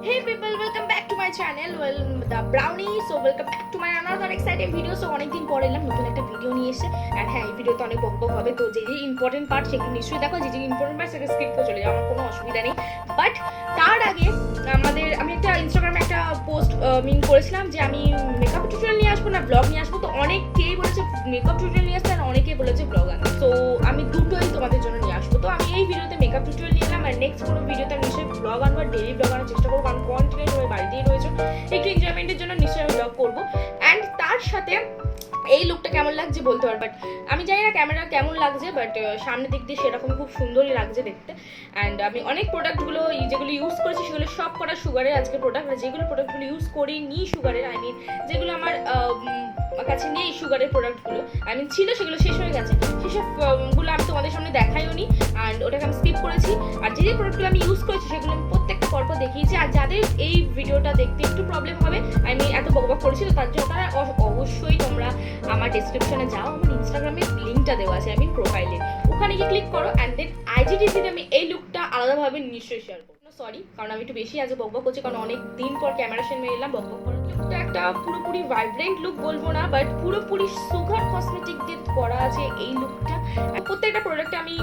Hey people, welcome back to my channel. Well, the brownie. So welcome back to my another exciting video. So অনেক দিন পরে এলাম নতুন একটা video নিয়ে এসে and হ্যাঁ এই ভিডিওতে অনেক বকবক হবে, তো যে ইম্পর্টেন্ট পার্ট সেগুলো নিশ্চয়ই দেখো, যে ইম্পর্টেন্ট পার্ট সেটা স্কিপ করে চলে যাও, আমার কোনো অসুবিধা নেই। বাট তার আগে আমি একটা ইনস্টাগ্রামে একটা পোস্ট করেছিলাম যে আমি মেকআপ টিউটোরিয়াল নিয়ে আসবো না ব্লগ নিয়ে আসবো, তো অনেকেই বলেছে মেকআপ টিউটোরিয়াল নিয়ে আসতে আর অনেকেই বলেছে ব্লগ আনতে। তো আমি দুটোই তোমাদের জন্য নিয়ে আসবো। তো আমি এই ভিডিওতে মেকআপ টিউটোরিয়াল নিয়ে এলাম, আর নেক্সট কোনো ভিডিওতে আমি নিশ্চয়ই ব্লগ আনবো, ডেইলি ব্লগ আনার চেষ্টা করবো, কারণ কন্টিনিউ সবাই বাড়িতেই রয়েছে, একটু এনজয়মেন্টের জন্য নিশ্চয়ই আমি ব্লগ করবো। অ্যান্ড তার সাথে এই লুকটা কেমন লাগছে বলতে পারো, বাট আমি জানি না ক্যামেরা কেমন লাগছে, বাট সামনের দিক দিয়ে সেরকম খুব সুন্দরই লাগছে দেখতে। অ্যান্ড আমি অনেক প্রোডাক্টগুলো যেগুলো ইউজ করেছি সেগুলো সব করা সুগারের আজকে প্রোডাক্ট, আর যেগুলো প্রোডাক্টগুলো ইউজ করিনি সুগারের, যেগুলো আমার কাছে নেই সুগারের প্রোডাক্টগুলো, ছিল সেগুলো শেষ হয়ে গেছে, সেসবগুলো আমি তোমাদের সামনে দেখাইও নি, অ্যান্ড ওটাকে আমি স্কিপ করেছি। আর যে প্রোডাক্টগুলো আমি ইউজ করেছি সেগুলো আমি প্রত্যেকটা পরপর দেখিয়েছি। আর যাদের এই ভিডিওটা দেখতে একটু প্রবলেম হবে, আমি এত বকবক করেছি, তো তার জন্য তারা অবশ্যই তোমরা আমার ডেসক্রিপশনে যাও, আমার ইনস্টাগ্রামের লিঙ্কটা দেওয়া আছে প্রোফাইলে, ওখানে গিয়ে ক্লিক করো, অ্যান্ড দেন আইজিটিভিতে আমি এই লুকটা আলাদাভাবে নিশ্চয়ই শেয়ার করবো। সরি, কারণ আমি একটু বেশি আজকে বকবক করছি, কারণ অনেক দিন পর ক্যামেরার সামনে এলাম বকবক করার। লুকটা একটা পুরোপুরি ভাইব্রেন্ট লুক বলবো না, বাট পুরোপুরি সুগার কসমেটিক দিয়ে করা আছে এই লুকটা। প্রত্যেকটা প্রোডাক্টে আমি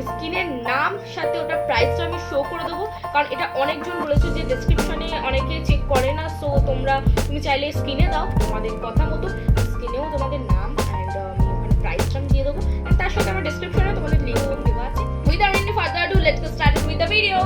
স্কিনের নাম সাথে ওটা প্রাইসটা আমি শো করে দেবো, কারণ এটা অনেকজন বলেছে যে ডেসক্রিপশনে অনেকে চেক করে না। সো তুমি চাইলে স্ক্রিনে দাও তোমাদের কথা মতো, স্ক্রিনেও তোমাদের নাম অ্যান্ড আমি ওখানে প্রাইসটা আমি দিয়ে দেবো, অ্যান্ড তার সাথে আমার ডেসক্রিপশনে তোমাদের লিঙ্ক দেওয়া আছে। Without any further ado, let's get started with the video.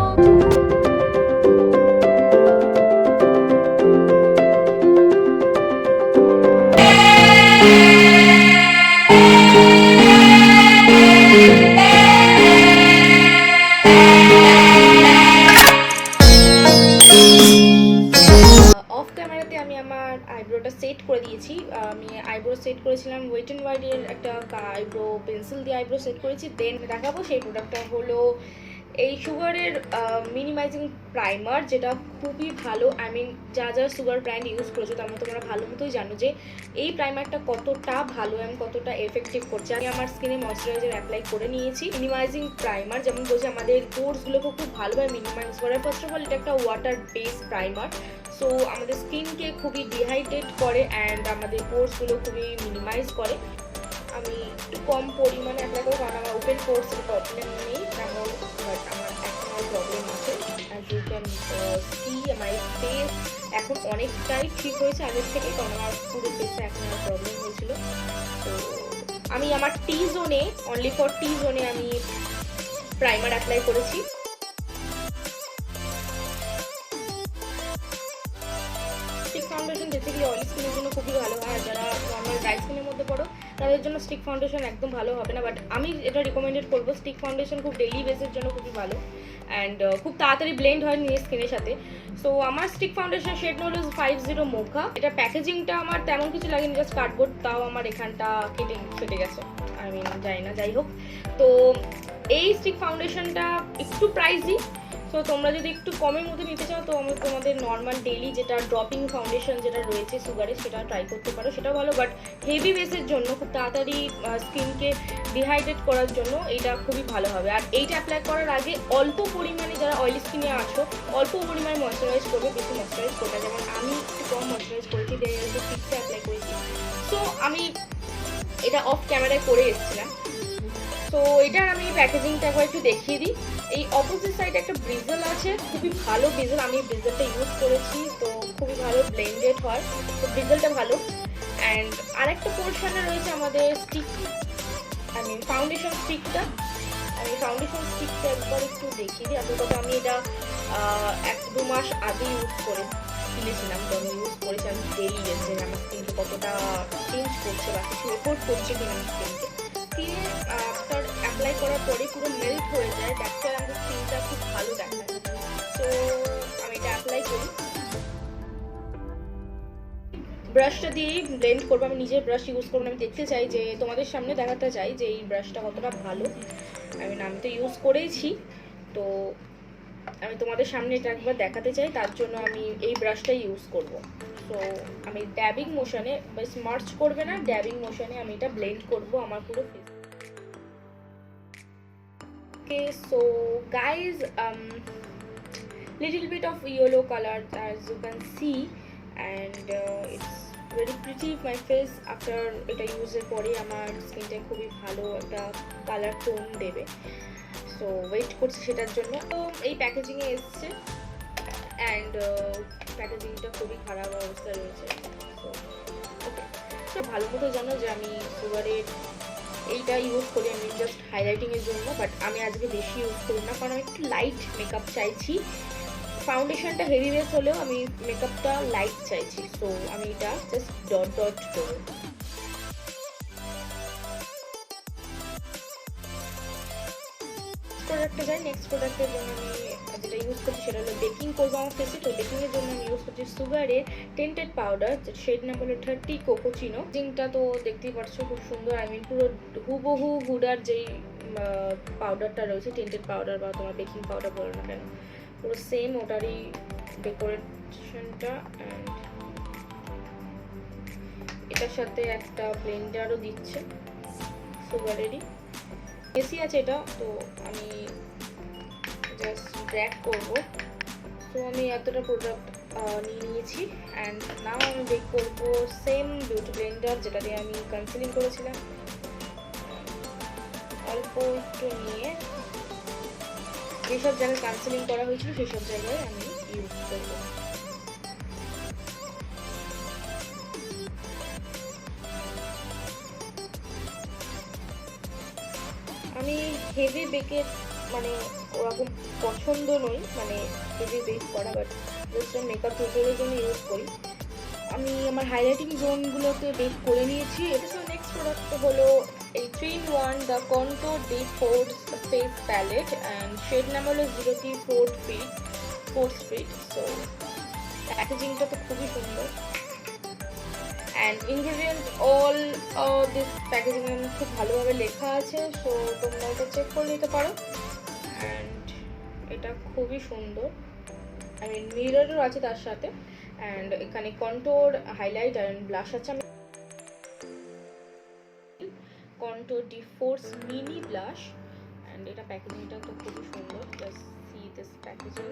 Of ক্যামেরাতে আমি আমার আইব্রোটা সেট করে দিয়েছি। আমি আইব্রো সেট করেছিলাম ওয়েট অ্যান্ড ওয়াইল্ডের একটা আইব্রো পেন্সিল দিয়ে আইব্রো সেট করেছি। দেন দেখাবো সেই প্রোডাক্টটা হলো এই সুগারের মিনিমাইজিং প্রাইমার, যেটা খুবই ভালো। যা সুগার ব্র্যান্ড ইউজ করেছো তার মধ্যে তোমরা ভালো মতোই জানো যে এই প্রাইমারটা কতটা ভালো এবং কতটা এফেক্টিভ করছে। আমি আমার স্কিনে ময়শ্চারাইজার অ্যাপ্লাই করে নিয়েছি। মিনিমাইজিং প্রাইমার যেমন বলছে আমাদের পোরসগুলোকে খুব ভালোভাবে মিনিমাইজ করে। ফার্স্ট অফ অল এটা একটা ওয়াটার বেসড প্রাইমার, সো আমাদের স্কিনকে খুবই ডিহাইড্রেট করে অ্যান্ড আমাদের পোরসগুলো খুবই মিনিমাইজ করে। আমি একটু কম পরিমাণে অ্যাপ্লাই করবো, কারণ আমার ওপেন পোরসের প্রবলেম নেই, তেমন বাট আমার এখনও প্রবলেম আছে। অ্যাজ ইউ ক্যান সি আমার ফেস এখন অনেকটাই ঠিক হয়েছে আগের থেকে, কারণ আমার পুরো ফেসে এখন আমার প্রবলেম হয়েছিল। তো আমি আমার টি জোনে, অনলি ফর টি জোনে আমি প্রাইমার অ্যাপ্লাই করেছি। স্টিক ফাউন্ডেশন বেসিক্যালি অয়েলি স্কিনের জন্য খুবই ভালো হয়, আর যারা নর্মাল ড্রাই স্কিনের মধ্যে পড়ো তাদের জন্য স্টিক ফাউন্ডেশন একদম ভালো হবে না, বাট আমি এটা রিকমেন্ডেড করবো। স্টিক ফাউন্ডেশন খুব ডেইলি বেসের জন্য খুবই ভালো অ্যান্ড খুব তাড়াতাড়ি ব্লেন্ড হয় নিজের স্কিনের সাথে। সো আমার স্টিক ফাউন্ডেশন শেড হলো 50 মোখা। এটা প্যাকেজিংটা আমার তেমন কিছু লাগেনি, জাস্ট কার্ডবোর্ড, তাও আমার এখানটা ফেটে গেছে, জানি না, যাই হোক। তো এই স্টিক ফাউন্ডেশনটা একটু প্রাইসি, তো তোমরা যদি একটু কমের মধ্যে নিতে চাও তো আমি তোমাদের নর্মাল ডেইলি যেটা ড্রপিং ফাউন্ডেশন যেটা রয়েছে সুগারে সেটা ট্রাই করতে পারো, সেটাও ভালো। বাট হেভি বেসের জন্য খুব তাড়াতাড়ি স্কিনকে ডিহাইড্রেট করার জন্য এটা খুবই ভালো হবে। আর এইটা অ্যাপ্লাই করার আগে অল্প পরিমাণে, যারা অয়েলি স্কিনে আছো, অল্প পরিমাণে ময়শ্চারাইজ করবে, বেশি ময়শ্চারাইজ করবে। যেমন আমি একটু কম ময়শ্চারাইজ করেছি, ফিক্সে অ্যাপ্লাই করেছি। সো আমি এটা অফ ক্যামেরায় করে এসেছিলাম। তো এটার আমি প্যাকেজিংটা একবার একটু দেখিয়ে দিই। এই অপোজিট সাইডে একটা ব্রিজেল আছে, খুবই ভালো ব্রিজেল, আমি ব্রিজেলটা ইউজ করেছি, তো খুবই ভালো ব্লেন্ডেড হয়, তো ব্রিজেলটা ভালো। অ্যান্ড আরেকটা পোর্শনে রয়েছে আমাদের স্টিক, ফাউন্ডেশন স্টিকটা। আমি ফাউন্ডেশন স্টিকটা একবার একটু দেখিয়ে দিই। আপাতত আমি এটা 1-2 মাস আগে ইউজ করে কিনেছিলাম, তো আমি ইউজ করেছি, আমি ডেইলি গেছে আমার স্কিনকে কতটা চেঞ্জ করছে বা কিছু এফোর্ট করছে কিনা আমার স্কিনকে। স্কিনে আফটার অ্যাপ্লাই করার পরে পুরো মেল্ট হয়ে যায়, দেখতে আমাদের স্কিনটা খুব ভালো দেখায়। তো আমি এটা অ্যাপ্লাই করি, ব্রাশটা দিয়েই ব্লেন্ড করবো। আমি নিজের ব্রাশ ইউজ করবো, আমি দেখতে চাই যে তোমাদের সামনে দেখাতে চাই যে এই ব্রাশটা কতটা ভালো। আমি তো ইউজ করেইছি, তো আমি তোমাদের সামনে এটা একবার দেখাতে চাই, তার জন্য আমি এই ব্রাশটাই ইউজ করব। সো আমি ড্যাবিং মোশনে, বাস মার্চ করবে না, ড্যাবিং মোশনে আমি এটা ব্লেন্ড করব আমার পুরো face. Okay, so guys little bit of yellow color as you can see, and it's very pretty my face. after এটা ইউজের পরে আমার স্কিনটা খুবই ভালো একটা কালার টোন দেবে, সো ওয়েট করছি সেটার জন্য। তো এই প্যাকেজিংয়ে এসছে, অ্যান্ড প্যাকেজিংটা খুবই খারাপ অবস্থায় রয়েছে। সো ওকে, তো ভালো মতো জানো যে আমি সুগারের এইটা ইউজ করি আমি জাস্ট হাইলাইটিংয়ের জন্য, বাট আমি আজকে বেশি ইউজ করি না, কারণ আমি একটু লাইট মেকআপ চাইছি। ফাউন্ডেশনটা হেভি বেস হলেও আমি মেকআপটা লাইট চাইছি, সো আমি এটা জাস্ট ডট ডট করব। প্রোডাক্টে যাই, নেক্সট প্রোডাক্টের জন্য আমি যেটা ইউজ করছি সেটা হলো বেকিং করবো আমার ফেসে। তো বেকিংয়ের জন্য আমি ইউজ করছি সুগারের টেন্টেড পাউডার, শেড নাম্বার হলো 30 কোকোচিনো। জিংটা তো দেখতেই পাচ্ছ খুব সুন্দর, আই মিন পুরো হুবহু হুডার যেই পাউডারটা রয়েছে, টেন্টেড পাউডার বা তোমার বেকিং পাউডার বলো না কেন, পুরো সেম ওটারই ডেকোরেশনটা। অ্যান্ড এটার সাথে একটা ব্লেন্ডারও দিচ্ছে সুগারেরই, এসি আছে এটা। তো আমি জাস্ট ড্র্যাগ করবো। তো আমি এতটা প্রোডাক্ট নিয়ে নিয়েছি, অ্যান্ড নাও আমি বেক করবো সেম বিউটি ব্লেন্ডার যেটা দিয়ে আমি কনসিলিং করেছিলাম। অল্প একটু নিয়ে যেসব জায়গায় কনসিলিং করা হয়েছিল সেসব জায়গায় আমি ইউজ করবো। আমি হেভি বেকের মানে ওরকম পছন্দ নই, মানে হেভি বেক করা, বাট জাস্ট মেকআপ টিউটোরিয়ালের জন্য ইউজ করি। আমি আমার হাইলাইটিং জোনগুলোতে বেক করে নিয়েছি। এটা নেক্সট প্রোডাক্ট হলো এই 3-in-1 the contour deep pores face palette, and shade নাম হলো 04 ফিট। সো প্যাকেজিংটা তো খুবই সুন্দর, and ingredients all this packaging খুব ভালোভাবে লেখা আছে, সো তোমরা এটা চেক করে নিতে পারো। অ্যান্ড এটা খুবই সুন্দর, আই মিন মিররও আছে তার সাথে, অ্যান্ড এখানে কন্ট্রোর, হাইলাইট অ্যান্ড ব্লাশ আছে। Contour deep force mini blush, and এটা প্যাকেজিংটা তো খুবই সুন্দর। জাস্ট সি দিস প্যাকেজিং,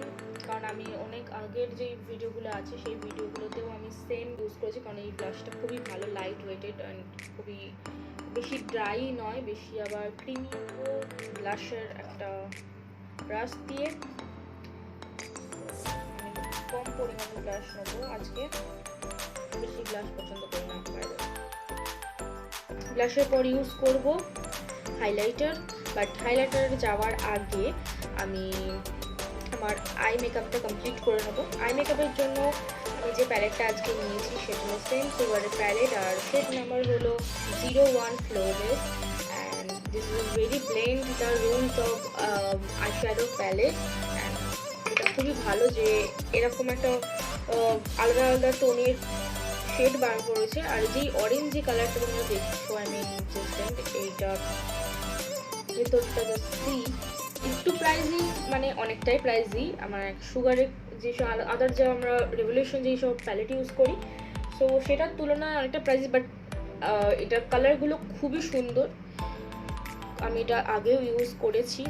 কারণ আমি অনেক আগের যে ভিডিওগুলো আছে সেই ভিডিওগুলোতেও আমি সেম ইউজ করেছি, কারণ এই ব্লাশটা খুবই ভালো, লাইট ওয়েটেড অ্যান্ড খুবই বেশি ড্রাই নয়, বেশি আবার ক্রিমি। ব্লাশের একটা ব্রাশ দিয়ে কম পরিমাণে ব্লাশ নেবো আজকে, বেশি ব্লাশ পছন্দ করি না। ব্লাশের পর ইউজ করব হাইলাইটার, বাট হাইলাইটার যাওয়ার আগে আমি আমার আই মেকআপটা কমপ্লিট করে নেবো। আই মেকআপের জন্য আমি যে প্যালেটটা আজকে নিয়েছি সেটা হলো সেম সুগারের প্যালেট, আর শেড নাম্বার হলো 01 ফ্লোরেস, and this is very blend the rules of eye shadow palette. And এটা খুবই ভালো যে এরকম একটা আলাদা আলাদা টোনের শেড বার করেছে। আর যেই অরেঞ্জ যে কালারটা তোমরা দেখছো, আই মিন এইটার ভেতরটা জাস্ট সি, একটু প্রাইজি, মানে অনেকটাই প্রাইজি। আমার সুগারের যেসব আদার যে আমরা রেভলিউশন যেই সব প্যালেট ইউজ করি, সো সেটার তুলনায় অনেকটা প্রাইজি, বাট এটার কালারগুলো খুবই সুন্দর। আমি এটা আগেও ইউজ করেছি।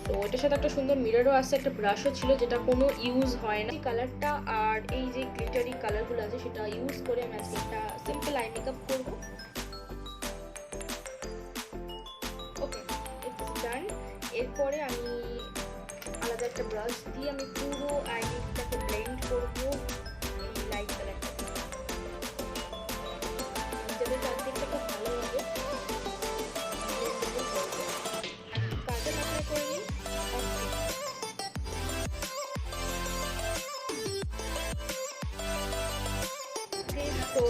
তো এটার সাথে একটা সুন্দর মিররও আসছে, একটা ব্রাশও ছিল যেটা কোনো ইউজ হয় না। এই কালারটা আর এই যে গ্লিটারি কালারগুলো আছে সেটা ইউজ করে আমি আজকে একটা সিম্পল আই মেকআপ করবো। ওকে, ইটস ডান। এরপরে আমি আলাদা একটা ব্রাশ দিয়ে আমি পুরো আইলিডটাকে ব্লেন্ড করবো এই লাইট কালারটা, যাতে চারদিকটা খুব ভালো লাগে। কাজে মাথায় করে নিই।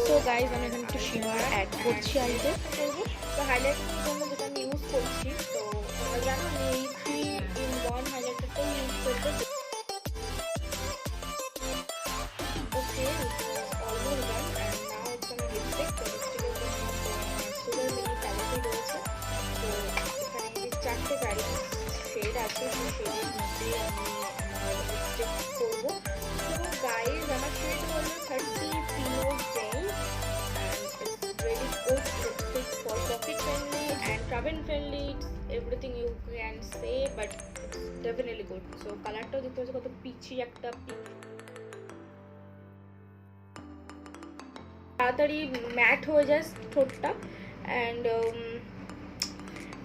তো গাইজ আমি এখানে একটু শিমার অ্যাড করছি, আইতে করবো। তো হাইলাইটারের জন্য যেটা আমি ইউজ করছি, তো তোমরা জানো আমি এই 3-in-1 হাইলাইটারটাই ইউজ করবো। ওকে, অলমোস্ট ডান। অ্যান্ড নাও হচ্ছে আমার লিপস্টিক। তো লিপস্টিকের জন্য সুগার মিনি প্যালেটই রয়েছে। তো এখানে যে 4টে ভ্যারিয়েন্ট শেড আছে, সেই শেডের মধ্যে আমি আমার লিপস্টিক করবো। তো গাইজ আমার শেড হলো 30 Pinot Gris, and it's really good. It's for pocket friendly and travel friendly. It's everything you can say, but it's definitely good. So কালারটাও দেখতে পাচ্ছ কত পিচি একটা, তাড়াতাড়ি ম্যাট হয়ে যায় ঠোঁটটা। অ্যান্ড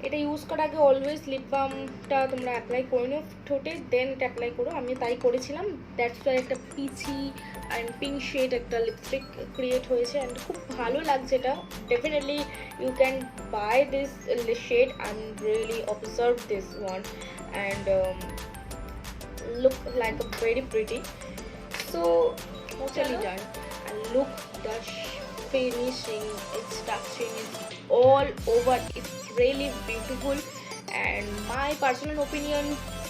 এটা ইউজ করার আগে অলওয়েজ লিপ বামটা তোমরা অ্যাপ্লাই করে নিও ঠোঁটে, দেন এটা অ্যাপ্লাই করো। আমি তাই করেছিলাম, দ্যাটস ওয়াই একটা পিচি অ্যান্ড পিঙ্ক শেড একটা লিপস্টিক ক্রিয়েট হয়েছে অ্যান্ড খুব ভালো লাগছে এটা। Definitely you can buy this shade, I am really observe this one and look like a very pretty. So totally done. And look the finishing, it's touching, it's all over, it's really beautiful and my personal opinion.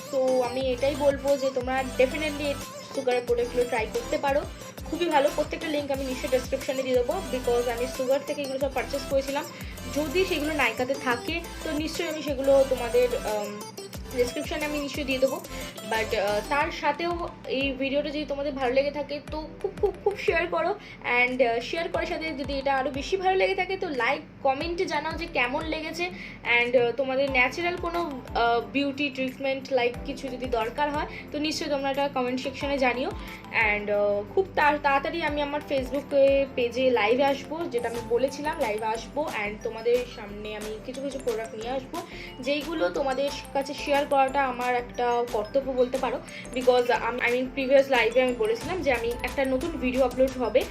So আমি এটাই বলবো যে তোমরা definitely সুগারের প্রোডাক্টগুলো try করতে পারো, খুবই ভালো। প্রত্যেকটা লিঙ্ক আমি নিশ্চয়ই ডেসক্রিপশনে দিয়ে দেবো, বিকজ আমি সুগার থেকে এগুলো সব পারচেস করেছিলাম। যদি সেগুলো নাইকাতে থাকে তো নিশ্চয়ই আমি সেগুলো তোমাদের ডেসক্রিপশানে আমি নিশ্চয়ই দিয়ে দেবো। বাট তার সাথেও এই ভিডিওটা যদি তোমাদের ভালো লেগে থাকে তো খুব খুব খুব শেয়ার করো, অ্যান্ড শেয়ার করার সাথে যদি এটা আরও বেশি ভালো লেগে থাকে তো লাইক কমেন্টে জানাও যে কেমন লেগেছে। অ্যান্ড তোমাদের ন্যাচারাল কোনো বিউটি ট্রিটমেন্ট লাইক কিছু যদি দরকার হয় তো নিশ্চয়ই তোমরা এটা কমেন্ট সেকশনে জানিও। অ্যান্ড খুব তাড়াতাড়ি আমি আমার ফেসবুক পেজে লাইভে আসবো, যেটা আমি বলেছিলাম লাইভে আসবো, অ্যান্ড তোমাদের সামনে আমি কিছু কিছু প্রোডাক্ট নিয়ে আসবো যেইগুলো তোমাদের কাছে শেয়ার করাটা আমার একটা কর্তব্য বলতে পারো। বিকজ আমি প্রিভিয়াস লাইভে আমি বলেছিলাম যে আমি একটা নতুন ভিডিও আপলোড হবে,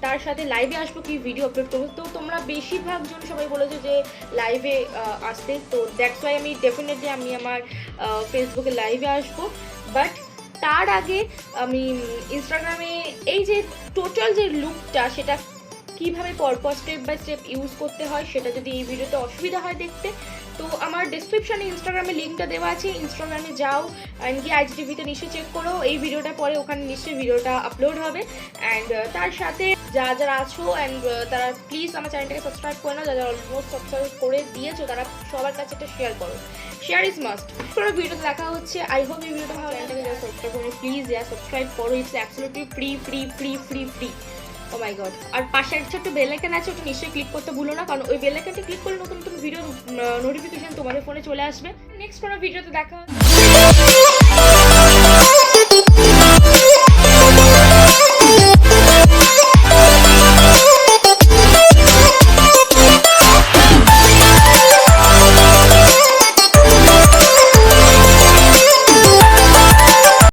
তার সাথে লাইভে আসবো কি ভিডিও আপলোড করবো। তো তোমরা বেশিরভাগ জন সবাই বলেছো যে লাইভে আসতে, তো দ্যাটস ওয়াই আমি ডেফিনেটলি আমি আমার ফেসবুকে লাইভে আসবো। বাট তার আগে আমি ইনস্টাগ্রামে এই যে টোটাল যে লুকটা সেটা কীভাবে পরপর স্টেপ বাই স্টেপ ইউজ করতে হয় সেটা যদি এই ভিডিওতে অসুবিধা হয় দেখতে তো আমার ডেসক্রিপশানে ইনস্টাগ্রামে লিঙ্কটা দেওয়া আছে, ইনস্টাগ্রামে যাও অ্যান্ড কি আইজিটিভিতে নিশ্চয়ই চেক করো। এই ভিডিওটা পরে ওখানে নিশ্চয়ই ভিডিওটা আপলোড হবে। অ্যান্ড তার সাথে যারা আছো অ্যান্ড তারা প্লিজ আমার চ্যানেলটাকে সাবস্ক্রাইব করে নাও, যারা অলমোস্ট সাবস্ক্রাইব করে দিয়েছো তারা সবার কাছে একটা শেয়ার করো, শেয়ার ইজ মাস্ট। কোনো ভিডিওতে দেখা হচ্ছে, আই হোপ এই ভিডিওটা ভালো, চ্যানেলটাকে যারা সাবস্ক্রাইব করে প্লিজ সাবস্ক্রাইব করো, it's absolutely free free free free free. Oh my god. আর পাশে একটা ছোট্ট বেল আইকন আছে, ওটা নিশ্চয়ই ক্লিক করতে ভুলো না, কারণ ওই বেল আইকনটা ক্লিক করলে নতুন নতুন ভিডিও নোটিফিকেশন তোমাদের ফোনে চলে আসবে। নেক্সট কোনো ভিডিওতে দেখা